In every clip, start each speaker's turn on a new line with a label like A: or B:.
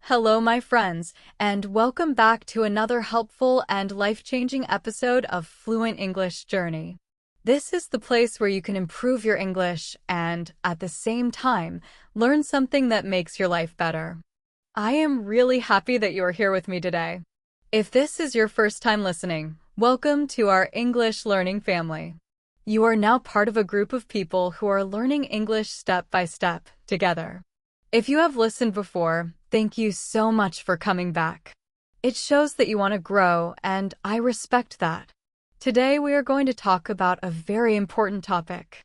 A: Hello, my friends, and welcome back to another helpful and life-changing episode of Fluent English Journey. This is the place where you can improve your English and, at the same time, learn something that makes your life better. I am really happy that you are here with me today. If this is your first time listening, welcome to our English learning family. You are now part of a group of people who are learning English step by step together. If you have listened before, thank you so much for coming back. It shows that you want to grow, and I respect that. Today we are going to talk about a very important topic.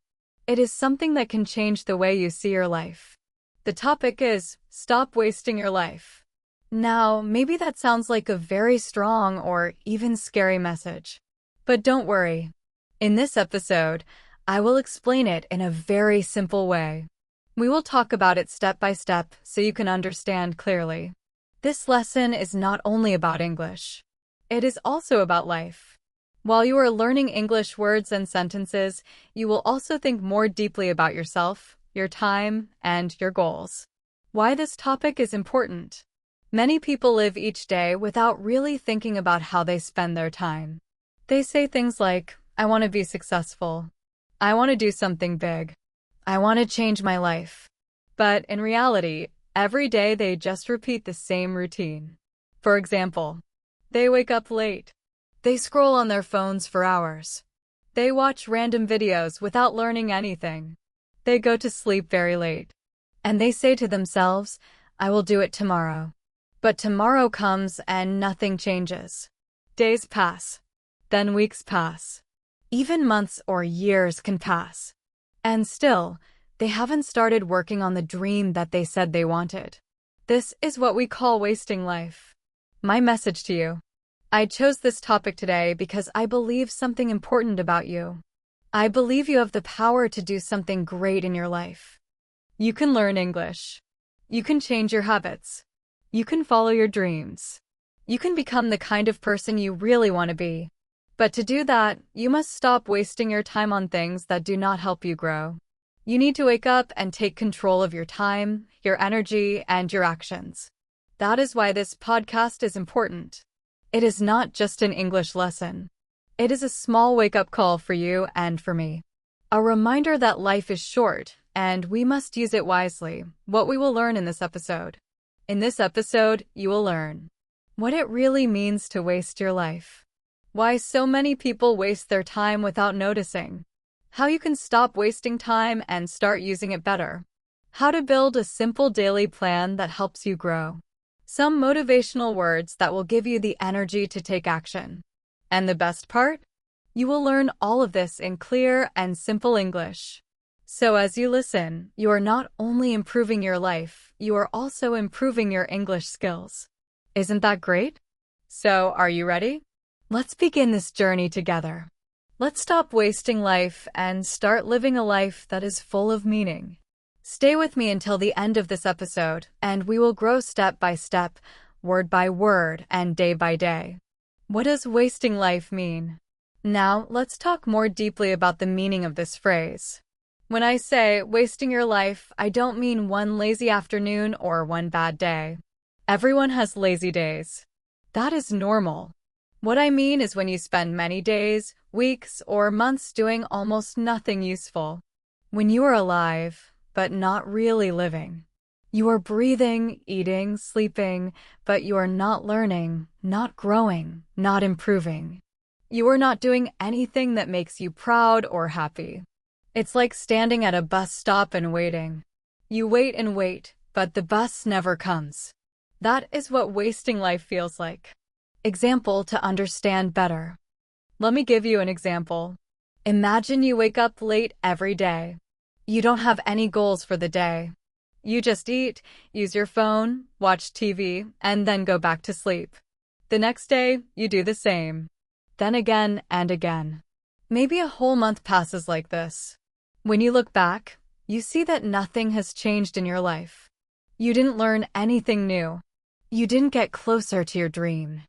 A: It is something that can change the way you see your life. The topic is, stop wasting your life. Now, maybe that sounds like a very strong or even scary message. But don't worry. In this episode, I will explain it in a very simple way. We will talk about it step by step so you can understand clearly. This lesson is not only about English. It is also about life. While you are learning English words and sentences, you will also think more deeply about yourself, your time, and your goals. Why this topic is important. Many people live each day without really thinking about how they spend their time. They say things like, I want to be successful. I want to do something big. I want to change my life. But in reality, every day they just repeat the same routine. For example, they wake up late. They scroll on their phones for hours. They watch random videos without learning anything. They go to sleep very late. And they say to themselves, I will do it tomorrow. But tomorrow comes and nothing changes. Days pass. Then weeks pass. Even months or years can pass. And still, they haven't started working on the dream that they said they wanted. This is what we call wasting life. My message to you. I chose this topic today because I believe something important about you. I believe you have the power to do something great in your life. You can learn English. You can change your habits. You can follow your dreams. You can become the kind of person you really want to be. But to do that, you must stop wasting your time on things that do not help you grow. You need to wake up and take control of your time, your energy, and your actions. That is why this podcast is important. It is not just an English lesson. It is a small wake-up call for you and for me. A reminder that life is short, and we must use it wisely. What we will learn in this episode. In this episode, you will learn what it really means to waste your life. Why so many people waste their time without noticing. How you can stop wasting time and start using it better. How to build a simple daily plan that helps you grow. Some motivational words that will give you the energy to take action. And the best part? You will learn all of this in clear and simple English. So as you listen, you are not only improving your life, you are also improving your English skills. Isn't that great? So, are you ready? Let's begin this journey together. Let's stop wasting life and start living a life that is full of meaning. Stay with me until the end of this episode, and we will grow step by step, word by word, and day by day. What does wasting life mean? Now, let's talk more deeply about the meaning of this phrase. When I say wasting your life, I don't mean one lazy afternoon or one bad day. Everyone has lazy days. That is normal. What I mean is when you spend many days, weeks, or months doing almost nothing useful. When you are alive, but not really living. You are breathing, eating, sleeping, but you are not learning, not growing, not improving. You are not doing anything that makes you proud or happy. It's like standing at a bus stop and waiting. You wait and wait, but the bus never comes. That is what wasting life feels like. Example to understand better. Let me give you an example. Imagine you wake up late every day. You don't have any goals for the day. You just eat, use your phone, watch TV, and then go back to sleep. The next day, you do the same. Then again and again. Maybe a whole month passes like this. When you look back, you see that nothing has changed in your life. You didn't learn anything new. You didn't get closer to your dream.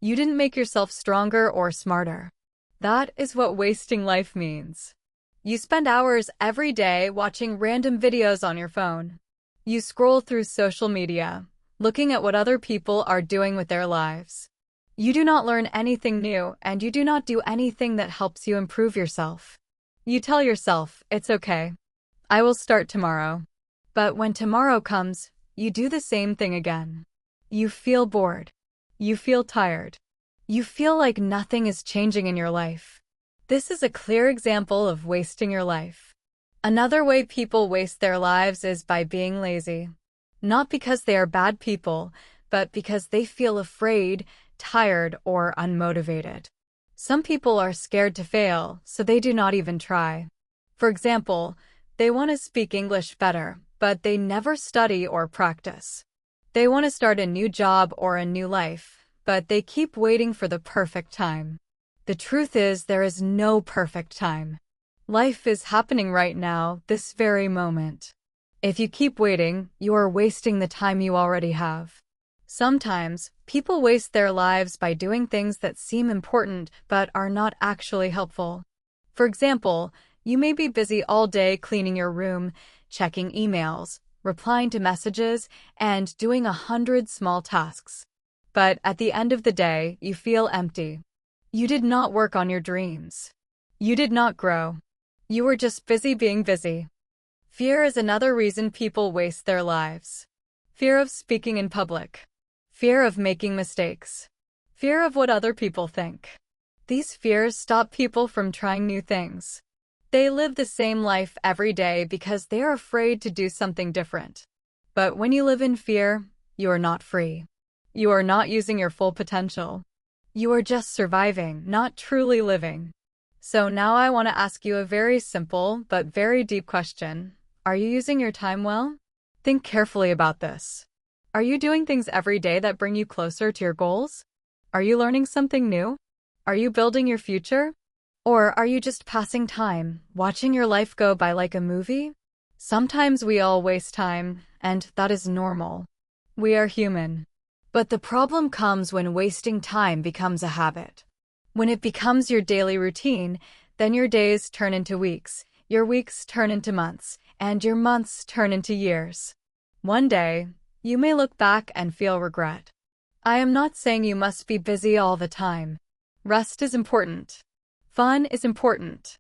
A: You didn't make yourself stronger or smarter. That is what wasting life means. You spend hours every day watching random videos on your phone. You scroll through social media, looking at what other people are doing with their lives. You do not learn anything new, and you do not do anything that helps you improve yourself. You tell yourself, it's okay. I will start tomorrow. But when tomorrow comes, you do the same thing again. You feel bored. You feel tired. You feel like nothing is changing in your life. This is a clear example of wasting your life. Another way people waste their lives is by being lazy. Not because they are bad people, but because they feel afraid, tired, or unmotivated. Some people are scared to fail, so they do not even try. For example, they want to speak English better, but they never study or practice. They want to start a new job or a new life, but they keep waiting for the perfect time. The truth is, there is no perfect time. Life is happening right now, this very moment. If you keep waiting, you are wasting the time you already have. Sometimes, people waste their lives by doing things that seem important but are not actually helpful. For example, you may be busy all day cleaning your room, checking emails, replying to messages, and doing 100 small tasks. But at the end of the day, you feel empty. You did not work on your dreams. You did not grow. You were just busy being busy. Fear is another reason people waste their lives. Fear of speaking in public. Fear of making mistakes. Fear of what other people think. These fears stop people from trying new things. They live the same life every day because they are afraid to do something different. But when you live in fear, you are not free. You are not using your full potential. You are just surviving, not truly living. So now I want to ask you a very simple but very deep question. Are you using your time well? Think carefully about this. Are you doing things every day that bring you closer to your goals? Are you learning something new? Are you building your future? Or are you just passing time, watching your life go by like a movie? Sometimes we all waste time, and that is normal. We are human. But the problem comes when wasting time becomes a habit. When it becomes your daily routine, then your days turn into weeks, your weeks turn into months, and your months turn into years. One day, you may look back and feel regret. I am not saying you must be busy all the time. Rest is important. Fun is important.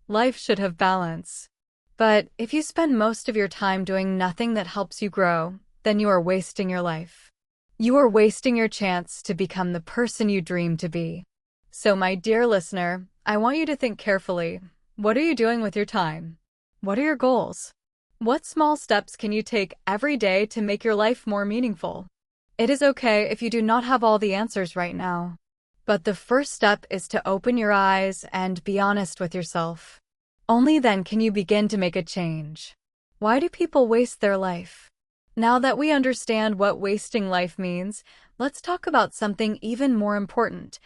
A: Life should have balance. But if you spend most of your time doing nothing that helps you grow, then you are wasting your life. You are wasting your chance to become the person you dream to be. So my dear listener, I want you to think carefully. What are you doing with your time? What are your goals? What small steps can you take every day to make your life more meaningful? It is okay if you do not have all the answers right now. But the first step is to open your eyes and be honest with yourself. Only then can you begin to make a change. Why do people waste their life? Now that we understand what wasting life means, let's talk about something even more important.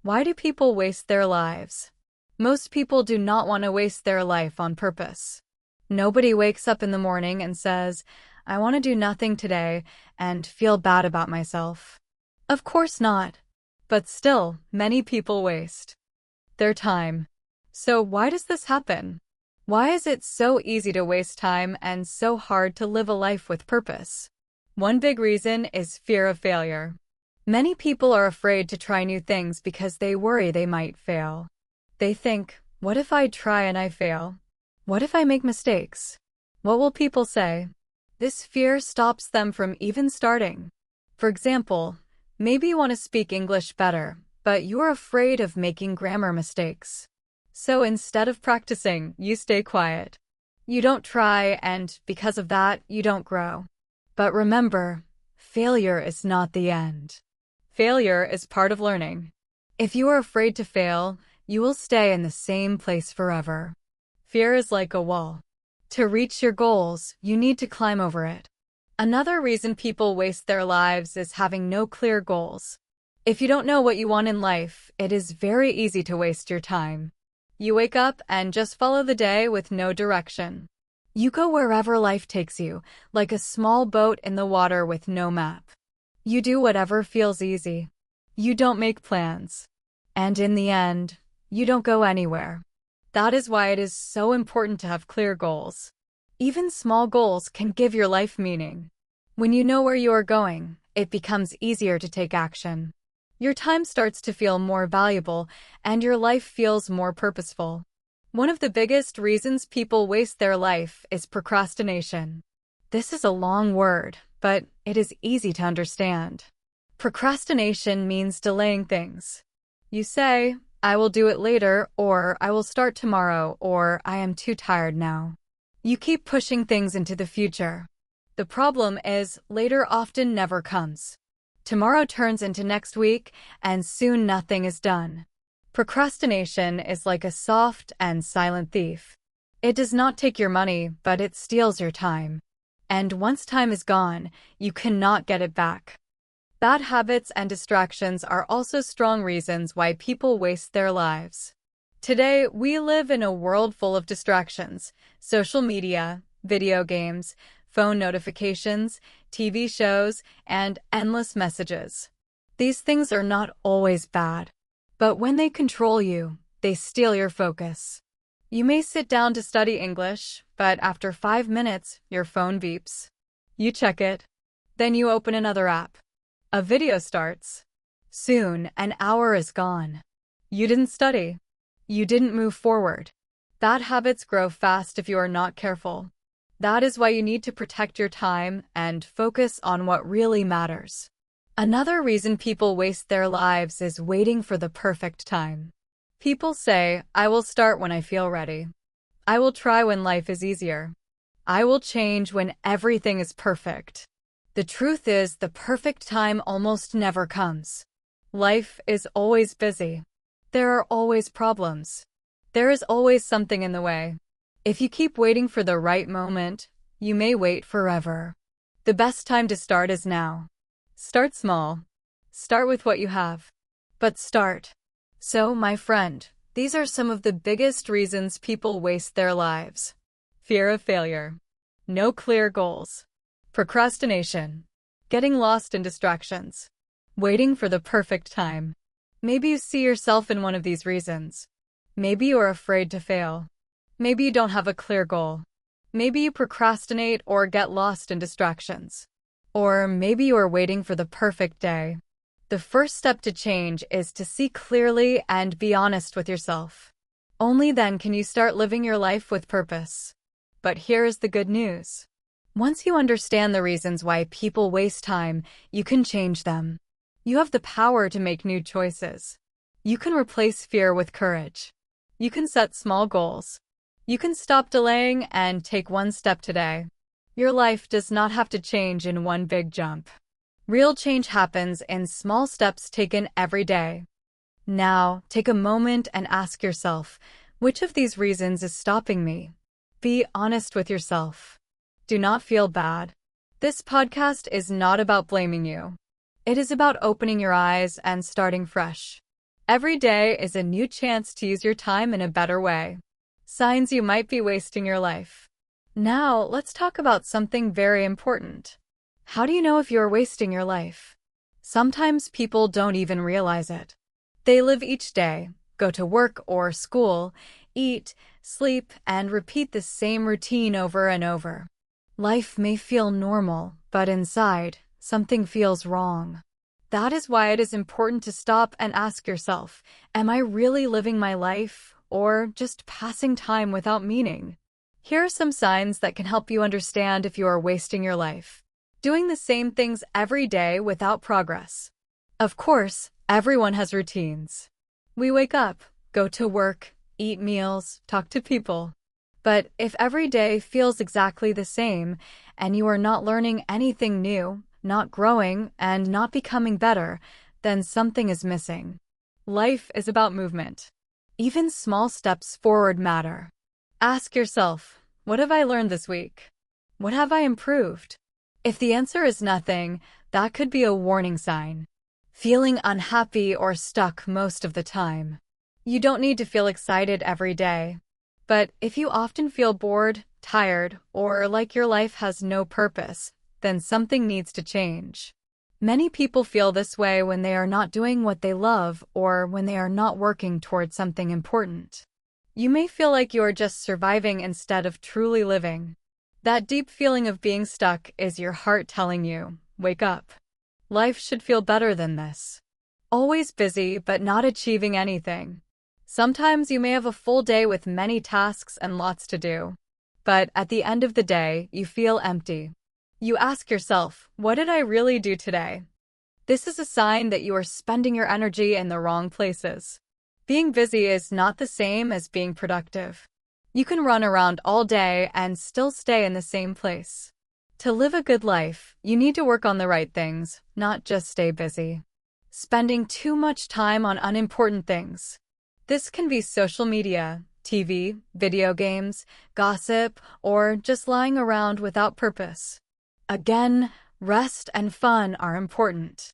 A: Why do people waste their lives? Most people do not want to waste their life on purpose. Nobody wakes up in the morning and says, I want to do nothing today and feel bad about myself. Of course not. But still, many people waste their time. So why does this happen? Why is it so easy to waste time and so hard to live a life with purpose? One big reason is fear of failure. Many people are afraid to try new things because they worry they might fail. They think, what if I try and I fail? What if I make mistakes? What will people say? This fear stops them from even starting. For example, maybe you want to speak English better, but you're afraid of making grammar mistakes. So instead of practicing, you stay quiet. You don't try, and because of that, you don't grow. But remember, failure is not the end. Failure is part of learning. If you are afraid to fail, you will stay in the same place forever. Fear is like a wall. To reach your goals, you need to climb over it. Another reason people waste their lives is having no clear goals. If you don't know what you want in life, it is very easy to waste your time. You wake up and just follow the day with no direction. You go wherever life takes you, like a small boat in the water with no map. You do whatever feels easy. You don't make plans. And in the end, you don't go anywhere. That is why it is so important to have clear goals. Even small goals can give your life meaning. When you know where you are going, it becomes easier to take action. Your time starts to feel more valuable, and your life feels more purposeful. One of the biggest reasons people waste their life is procrastination. This is a long word, but it is easy to understand. Procrastination means delaying things. You say, I will do it later, or I will start tomorrow, or I am too tired now. You keep pushing things into the future. The problem is, later often never comes. Tomorrow turns into next week, and soon nothing is done. Procrastination is like a soft and silent thief. It does not take your money, but it steals your time. And once time is gone, you cannot get it back. Bad habits and distractions are also strong reasons why people waste their lives. Today, we live in a world full of distractions: social media, video games, phone notifications, TV shows, and endless messages. These things are not always bad, but when they control you, they steal your focus. You may sit down to study English, but after 5 minutes, your phone beeps. You check it. Then you open another app. A video starts. Soon, an hour is gone. You didn't study. You didn't move forward. Bad habits grow fast if you are not careful. That is why you need to protect your time and focus on what really matters. Another reason people waste their lives is waiting for the perfect time. People say, I will start when I feel ready. I will try when life is easier. I will change when everything is perfect. The truth is, the perfect time almost never comes. Life is always busy. There are always problems. There is always something in the way. If you keep waiting for the right moment, you may wait forever. The best time to start is now. Start small. Start with what you have. But start. So, my friend, these are some of the biggest reasons people waste their lives. Fear of failure. No clear goals. Procrastination. Getting lost in distractions. Waiting for the perfect time. Maybe you see yourself in one of these reasons. Maybe you are afraid to fail. Maybe you don't have a clear goal. Maybe you procrastinate or get lost in distractions. Or maybe you are waiting for the perfect day. The first step to change is to see clearly and be honest with yourself. Only then can you start living your life with purpose. But here is the good news. Once you understand the reasons why people waste time, you can change them. You have the power to make new choices. You can replace fear with courage. You can set small goals. You can stop delaying and take one step today. Your life does not have to change in one big jump. Real change happens in small steps taken every day. Now, take a moment and ask yourself, which of these reasons is stopping me? Be honest with yourself. Do not feel bad. This podcast is not about blaming you. It is about opening your eyes and starting fresh. Every day is a new chance to use your time in a better way. Signs you might be wasting your life. Now, let's talk about something very important. How do you know if you are wasting your life? Sometimes people don't even realize it. They live each day, go to work or school, eat, sleep, and repeat the same routine over and over. Life may feel normal, but inside, something feels wrong. That is why it is important to stop and ask yourself, am I really living my life, or just passing time without meaning? Here are some signs that can help you understand if you are wasting your life. Doing the same things every day without progress. Of course, everyone has routines. We wake up, go to work, eat meals, talk to people. But if every day feels exactly the same, and you are not learning anything new, not growing, and not becoming better, then something is missing. Life is about movement. Even small steps forward matter. Ask yourself, what have I learned this week? What have I improved? If the answer is nothing, that could be a warning sign. Feeling unhappy or stuck most of the time. You don't need to feel excited every day. But if you often feel bored, tired, or like your life has no purpose, then something needs to change. Many people feel this way when they are not doing what they love or when they are not working towards something important. You may feel like you are just surviving instead of truly living. That deep feeling of being stuck is your heart telling you, wake up. Life should feel better than this. Always busy but not achieving anything. Sometimes you may have a full day with many tasks and lots to do. But at the end of the day, you feel empty. You ask yourself, what did I really do today? This is a sign that you are spending your energy in the wrong places. Being busy is not the same as being productive. You can run around all day and still stay in the same place. To live a good life, you need to work on the right things, not just stay busy. Spending too much time on unimportant things. This can be social media, TV, video games, gossip, or just lying around without purpose. Again, rest and fun are important.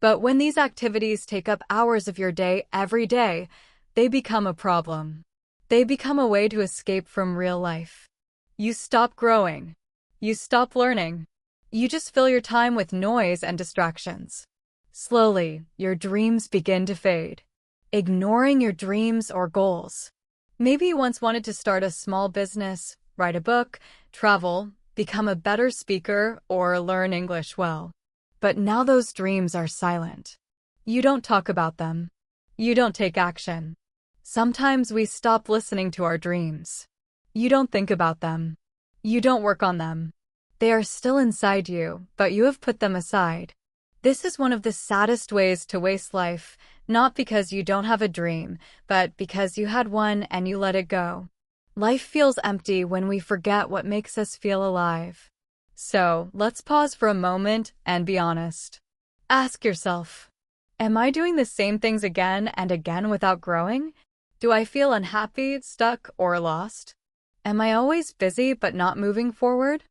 A: But when these activities take up hours of your day every day, they become a problem. They become a way to escape from real life. You stop growing. You stop learning. You just fill your time with noise and distractions. Slowly, your dreams begin to fade. Ignoring your dreams or goals. Maybe you once wanted to start a small business, write a book, travel, become a better speaker, or learn English well. But now those dreams are silent. You don't talk about them. You don't take action. Sometimes we stop listening to our dreams. You don't think about them. You don't work on them. They are still inside you, but you have put them aside. This is one of the saddest ways to waste life, not because you don't have a dream, but because you had one and you let it go. Life feels empty when we forget what makes us feel alive. So, let's pause for a moment and be honest. Ask yourself, am I doing the same things again and again without growing? Do I feel unhappy, stuck, or lost? Am I always busy but not moving forward?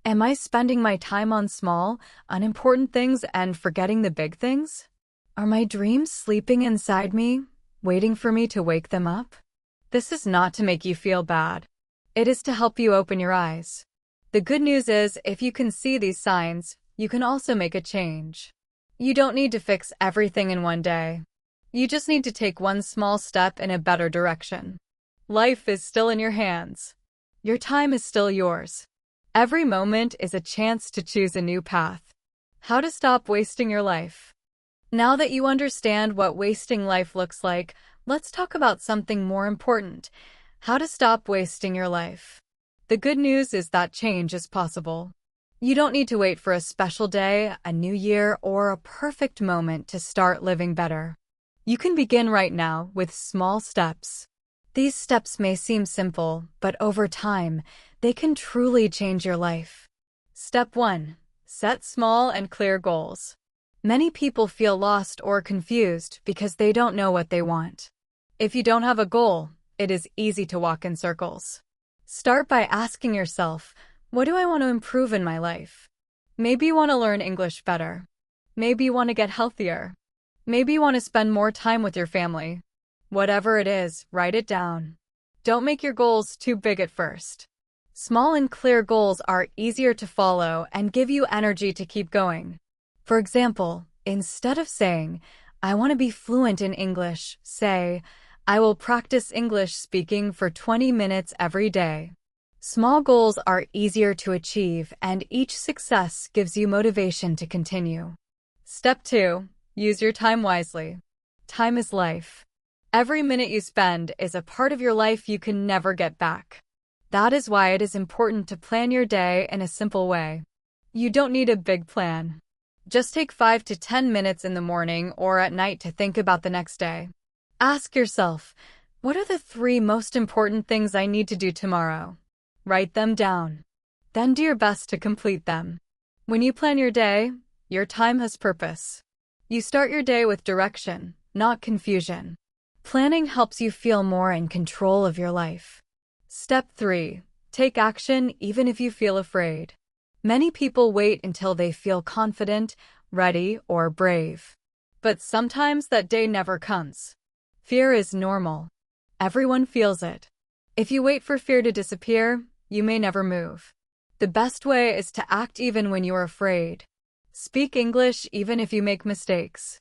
A: Am I spending my time on small, unimportant things and forgetting the big things? Are my dreams sleeping inside me, waiting for me to wake them up? This is not to make you feel bad. It is to help you open your eyes. The good news is, if you can see these signs, you can also make a change. You don't need to fix everything in one day. You just need to take one small step in a better direction. Life is still in your hands. Your time is still yours. Every moment is a chance to choose a new path. How to stop wasting your life. Now that you understand what wasting life looks like, let's talk about something more important: how to stop wasting your life. The good news is that change is possible. You don't need to wait for a special day, a new year, or a perfect moment to start living better. You can begin right now with small steps. These steps may seem simple, but over time, they can truly change your life. Step 1. Set small and clear goals. Many people feel lost or confused because they don't know what they want. If you don't have a goal, it is easy to walk in circles. Start by asking yourself, what do I want to improve in my life? Maybe you want to learn English better. Maybe you want to get healthier. Maybe you want to spend more time with your family. Whatever it is, write it down. Don't make your goals too big at first. Small and clear goals are easier to follow and give you energy to keep going. For example, instead of saying, I want to be fluent in English, say, I will practice English speaking for 20 minutes every day. Small goals are easier to achieve, and each success gives you motivation to continue. Step 2. Use your time wisely. Time is life. Every minute you spend is a part of your life you can never get back. That is why it is important to plan your day in a simple way. You don't need a big plan. Just take 5 to 10 minutes in the morning or at night to think about the next day. Ask yourself, what are the 3 most important things I need to do tomorrow? Write them down. Then do your best to complete them. When you plan your day, your time has purpose. You start your day with direction, not confusion. Planning helps you feel more in control of your life. Step 3. Take action even if you feel afraid. Many people wait until they feel confident, ready, or brave. But sometimes that day never comes. Fear is normal. Everyone feels it. If you wait for fear to disappear, you may never move. The best way is to act even when you're afraid. Speak English even if you make mistakes.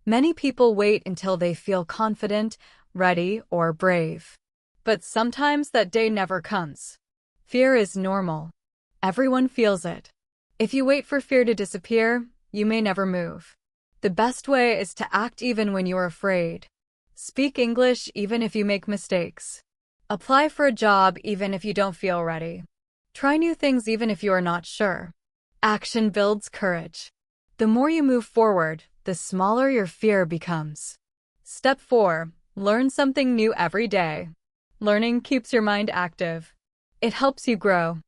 A: Many people wait until they feel confident, ready, or brave. But sometimes that day never comes. Fear is normal. Everyone feels it. If you wait for fear to disappear, you may never move. The best way is to act even when you're afraid. Speak English even if you make mistakes. Apply for a job even if you don't feel ready. Try new things even if you are not sure. Action builds courage. The more you move forward, the smaller your fear becomes. Step 4. Learn something new every day. Learning keeps your mind active. It helps you grow.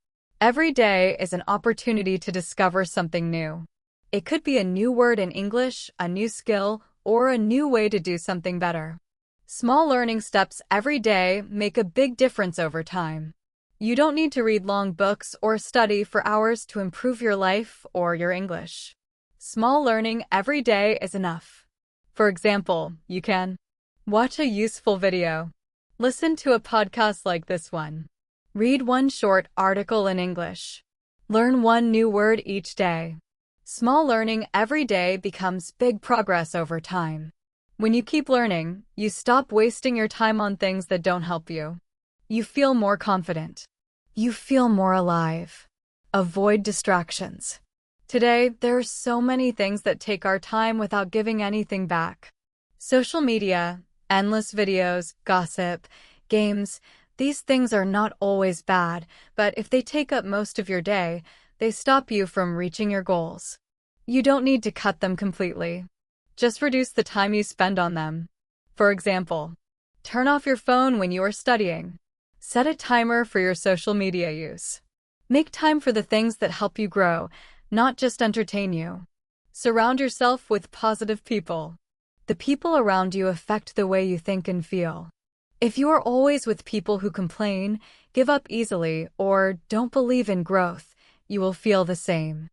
A: Every day is an opportunity to discover something new. It could be a new word in English, a new skill, or a new way to do something better. Small learning steps every day make a big difference over time. You don't need to read long books or study for hours to improve your life or your English. Small learning every day is enough. For example, you can watch a useful video, listen to a podcast like this one, read one short article in English, learn one new word each day. Small learning every day becomes big progress over time. When you keep learning, you stop wasting your time on things that don't help you. You feel more confident. You feel more alive. Avoid distractions. Today, there are so many things that take our time without giving anything back. Social media, endless videos, gossip, games, these things are not always bad, but if they take up most of your day, they stop you from reaching your goals. You don't need to cut them completely. Just reduce the time you spend on them. For example, turn off your phone when you are studying. Set a timer for your social media use. Make time for the things that help you grow, not just entertain you. Surround yourself with positive people. The people around you affect the way you think and feel. If you are always with people who complain, give up easily, or don't believe in growth, you will feel the same.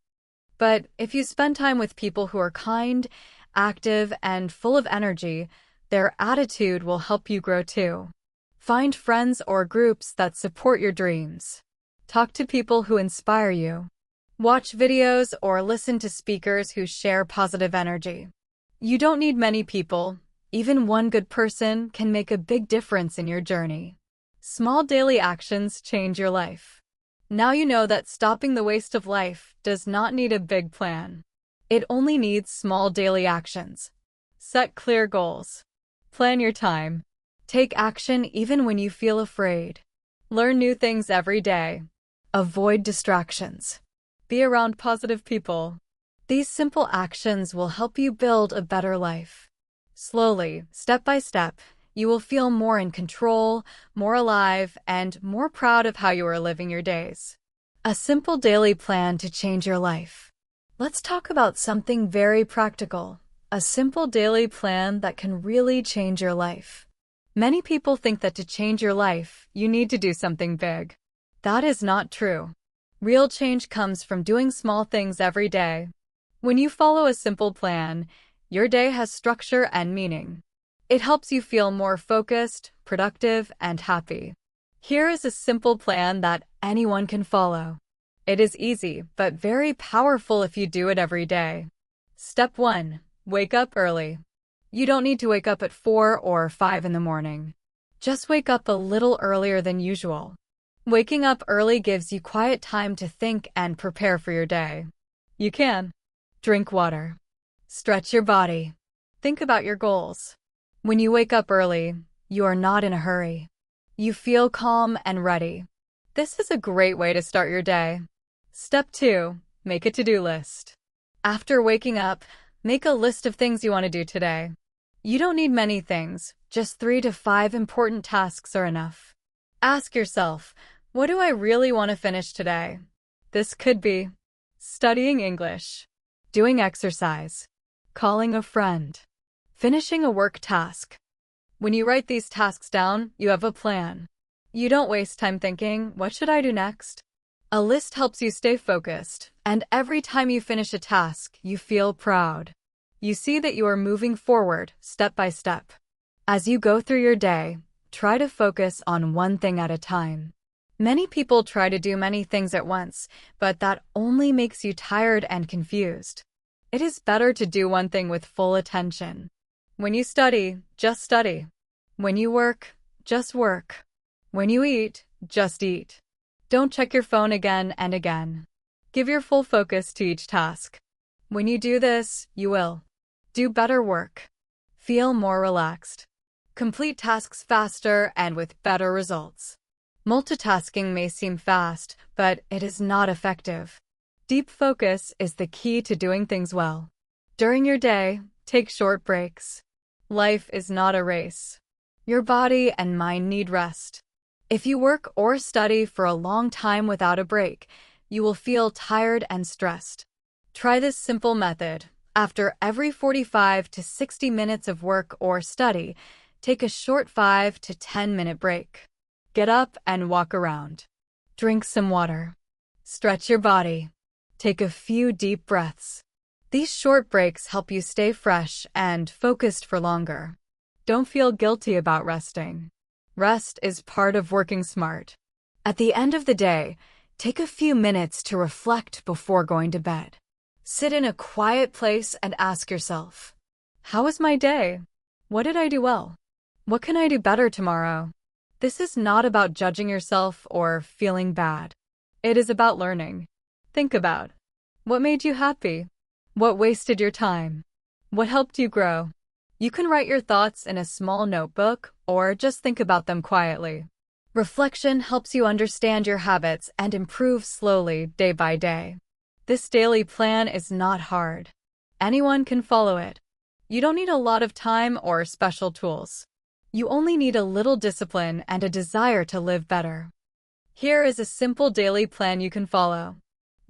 A: But if you spend time with people who are kind, active, and full of energy, their attitude will help you grow too. Find friends or groups that support your dreams. Talk to people who inspire you. Watch videos or listen to speakers who share positive energy. You don't need many people. Even one good person can make a big difference in your journey. Small daily actions change your life. Now you know that stopping the waste of life does not need a big plan. It only needs small daily actions. Set clear goals. Plan your time. Take action even when you feel afraid. Learn new things every day. Avoid distractions. Be around positive people. These simple actions will help you build a better life. Slowly, step by step, you will feel more in control, more alive, and more proud of how you are living your days. A simple daily plan to change your life. Let's talk about something very practical, a simple daily plan that can really change your life. Many people think that to change your life, you need to do something big. That is not true. Real change comes from doing small things every day. When you follow a simple plan, your day has structure and meaning. It helps you feel more focused, productive, and happy. Here is a simple plan that anyone can follow. It is easy, but very powerful if you do it every day. Step 1. Wake up early. You don't need to wake up at 4 or 5 in the morning. Just wake up a little earlier than usual. Waking up early gives you quiet time to think and prepare for your day. You can drink water. Stretch your body. Think about your goals. When you wake up early, you are not in a hurry. You feel calm and ready. This is a great way to start your day. Step 2. Make a to-do list. After waking up, make a list of things you want to do today. You don't need many things, just 3 to 5 important tasks are enough. Ask yourself, what do I really want to finish today? This could be studying English, doing exercise, calling a friend, finishing a work task. When you write these tasks down, you have a plan. You don't waste time thinking, what should I do next? A list helps you stay focused, and every time you finish a task, you feel proud. You see that you are moving forward, step by step. As you go through your day, try to focus on one thing at a time. Many people try to do many things at once, but that only makes you tired and confused. It is better to do one thing with full attention. When you study, just study. When you work, just work. When you eat, just eat. Don't check your phone again and again. Give your full focus to each task. When you do this, you will do better work, feel more relaxed, complete tasks faster and with better results. Multitasking may seem fast, but it is not effective. Deep focus is the key to doing things well. During your day, take short breaks. Life is not a race. Your body and mind need rest. If you work or study for a long time without a break, you will feel tired and stressed. Try this simple method. After every 45 to 60 minutes of work or study, take a short 5 to 10-minute break. Get up and walk around. Drink some water. Stretch your body. Take a few deep breaths. These short breaks help you stay fresh and focused for longer. Don't feel guilty about resting. Rest is part of working smart. At the end of the day, take a few minutes to reflect before going to bed. Sit in a quiet place and ask yourself, how was my day? What did I do well? What can I do better tomorrow? This is not about judging yourself or feeling bad. It is about learning. Think about what made you happy? What wasted your time? What helped you grow? You can write your thoughts in a small notebook or just think about them quietly. Reflection helps you understand your habits and improve slowly day by day. This daily plan is not hard. Anyone can follow it. You don't need a lot of time or special tools. You only need a little discipline and a desire to live better. Here is a simple daily plan you can follow.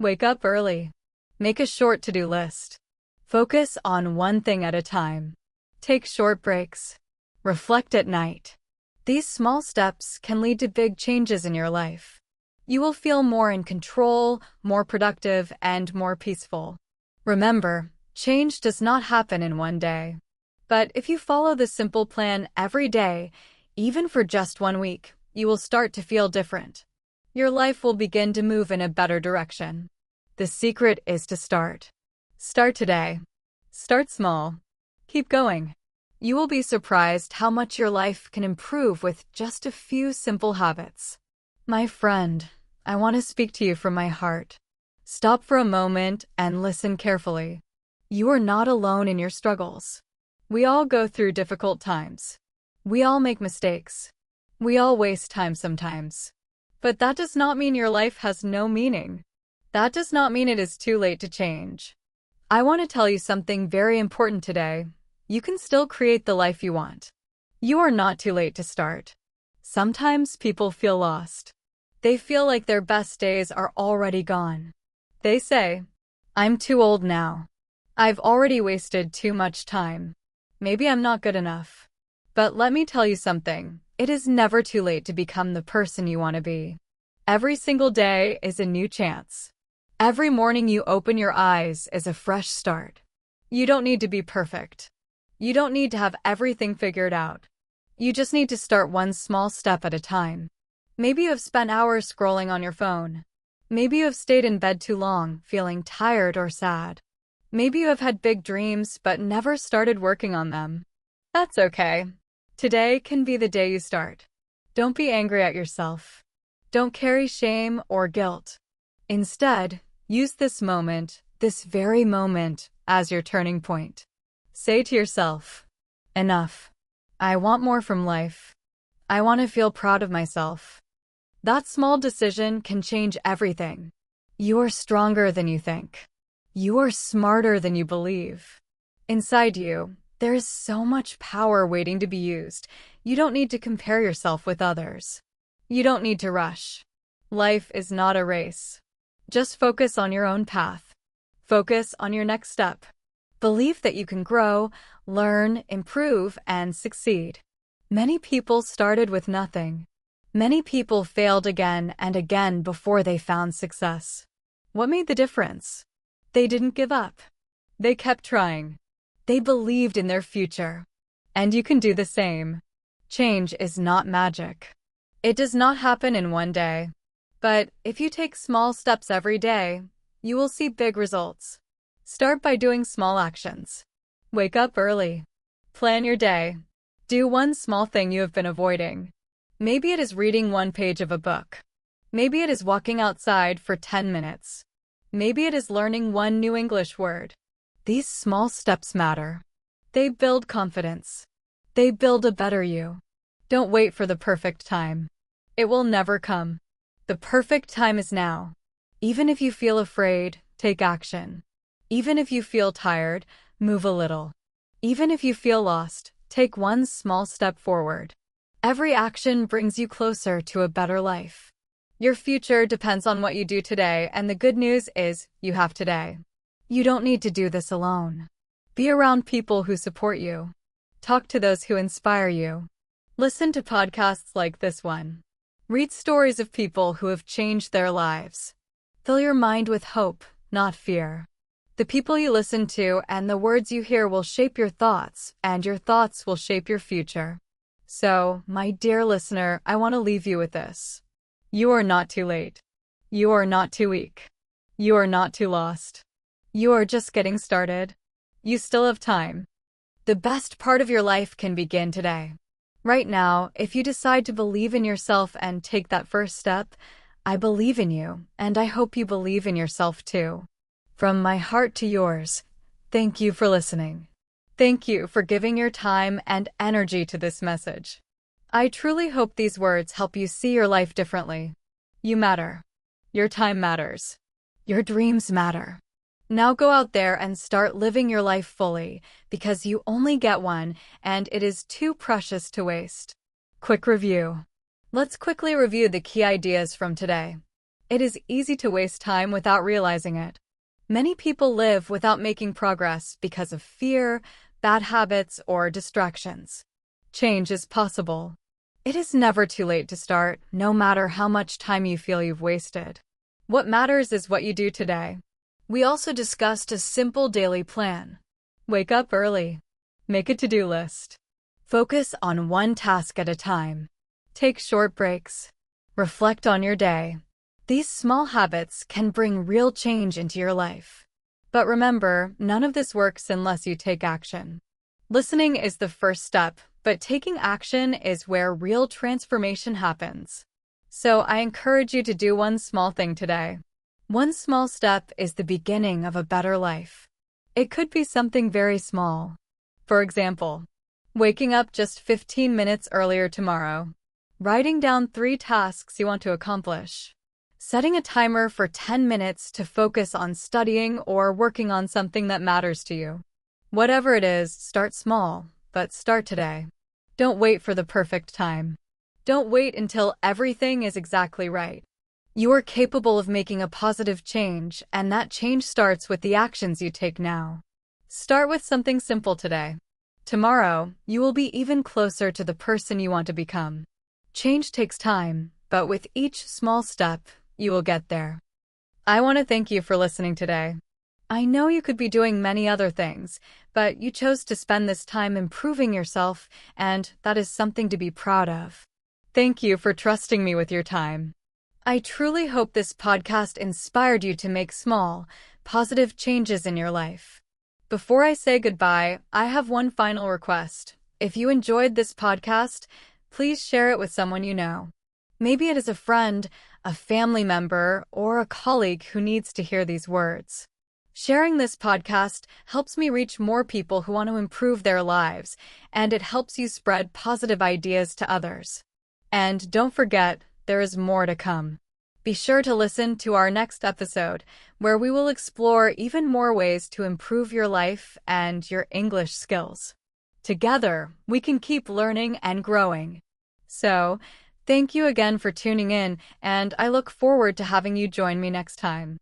A: Wake up early. Make a short to-do list. Focus on one thing at a time. Take short breaks. Reflect at night. These small steps can lead to big changes in your life. You will feel more in control, more productive, and more peaceful. Remember, change does not happen in one day. But if you follow the simple plan every day, even for just 1 week, you will start to feel different. Your life will begin to move in a better direction. The secret is to start. Start today. Start small. Keep going. You will be surprised how much your life can improve with just a few simple habits. My friend, I want to speak to you from my heart. Stop for a moment and listen carefully. You are not alone in your struggles. We all go through difficult times. We all make mistakes. We all waste time sometimes. But that does not mean your life has no meaning. That does not mean it is too late to change. I want to tell you something very important today. You can still create the life you want. You are not too late to start. Sometimes people feel lost. They feel like their best days are already gone. They say, I'm too old now. I've already wasted too much time. Maybe I'm not good enough. But let me tell you something. It is never too late to become the person you want to be. Every single day is a new chance. Every morning you open your eyes is a fresh start. You don't need to be perfect. You don't need to have everything figured out. You just need to start one small step at a time. Maybe you have spent hours scrolling on your phone. Maybe you have stayed in bed too long, feeling tired or sad. Maybe you have had big dreams but never started working on them. That's okay. Today can be the day you start. Don't be angry at yourself. Don't carry shame or guilt. Instead, use this moment, this very moment, as your turning point. Say to yourself, enough. I want more from life. I want to feel proud of myself. That small decision can change everything. You are stronger than you think. You are smarter than you believe. Inside you, there is so much power waiting to be used. You don't need to compare yourself with others. You don't need to rush. Life is not a race. Just focus on your own path. Focus on your next step. Believe that you can grow, learn, improve, and succeed. Many people started with nothing. Many people failed again and again before they found success. What made the difference? They didn't give up. They kept trying. They believed in their future. And you can do the same. Change is not magic. It does not happen in one day. But if you take small steps every day, you will see big results. Start by doing small actions. Wake up early. Plan your day. Do one small thing you have been avoiding. Maybe it is reading one page of a book. Maybe it is walking outside for 10 minutes. Maybe it is learning one new English word. These small steps matter. They build confidence. They build a better you. Don't wait for the perfect time. It will never come. The perfect time is now. Even if you feel afraid, take action. Even if you feel tired, move a little. Even if you feel lost, take one small step forward. Every action brings you closer to a better life. Your future depends on what you do today, and the good news is you have today. You don't need to do this alone. Be around people who support you. Talk to those who inspire you. Listen to podcasts like this one. Read stories of people who have changed their lives. Fill your mind with hope, not fear. The people you listen to and the words you hear will shape your thoughts, and your thoughts will shape your future. So, my dear listener, I want to leave you with this. You are not too late. You are not too weak. You are not too lost. You are just getting started. You still have time. The best part of your life can begin today. Right now, if you decide to believe in yourself and take that first step, I believe in you, and I hope you believe in yourself too. From my heart to yours, thank you for listening. Thank you for giving your time and energy to this message. I truly hope these words help you see your life differently. You matter. Your time matters. Your dreams matter. Now go out there and start living your life fully, because you only get one, and it is too precious to waste. Quick review. Let's quickly review the key ideas from today. It is easy to waste time without realizing it. Many people live without making progress because of fear, bad habits, or distractions. Change is possible. It is never too late to start, no matter how much time you feel you've wasted. What matters is what you do today. We also discussed a simple daily plan. Wake up early. Make a to-do list. Focus on one task at a time. Take short breaks. Reflect on your day. These small habits can bring real change into your life. But remember, none of this works unless you take action. Listening is the first step, but taking action is where real transformation happens. So I encourage you to do one small thing today. One small step is the beginning of a better life. It could be something very small. For example, waking up just 15 minutes earlier tomorrow. Writing down 3 tasks you want to accomplish. Setting a timer for 10 minutes to focus on studying or working on something that matters to you. Whatever it is, start small, but start today. Don't wait for the perfect time. Don't wait until everything is exactly right. You are capable of making a positive change, and that change starts with the actions you take now. Start with something simple today. Tomorrow, you will be even closer to the person you want to become. Change takes time, but with each small step, you will get there. I want to thank you for listening today. I know you could be doing many other things, but you chose to spend this time improving yourself, and that is something to be proud of. Thank you for trusting me with your time. I truly hope this podcast inspired you to make small, positive changes in your life. Before I say goodbye, I have one final request. If you enjoyed this podcast, please share it with someone you know. Maybe it is a friend, a family member, or a colleague who needs to hear these words. Sharing this podcast helps me reach more people who want to improve their lives, and it helps you spread positive ideas to others. And don't forget, there is more to come. Be sure to listen to our next episode, where we will explore even more ways to improve your life and your English skills. Together, we can keep learning and growing. So, thank you again for tuning in, and I look forward to having you join me next time.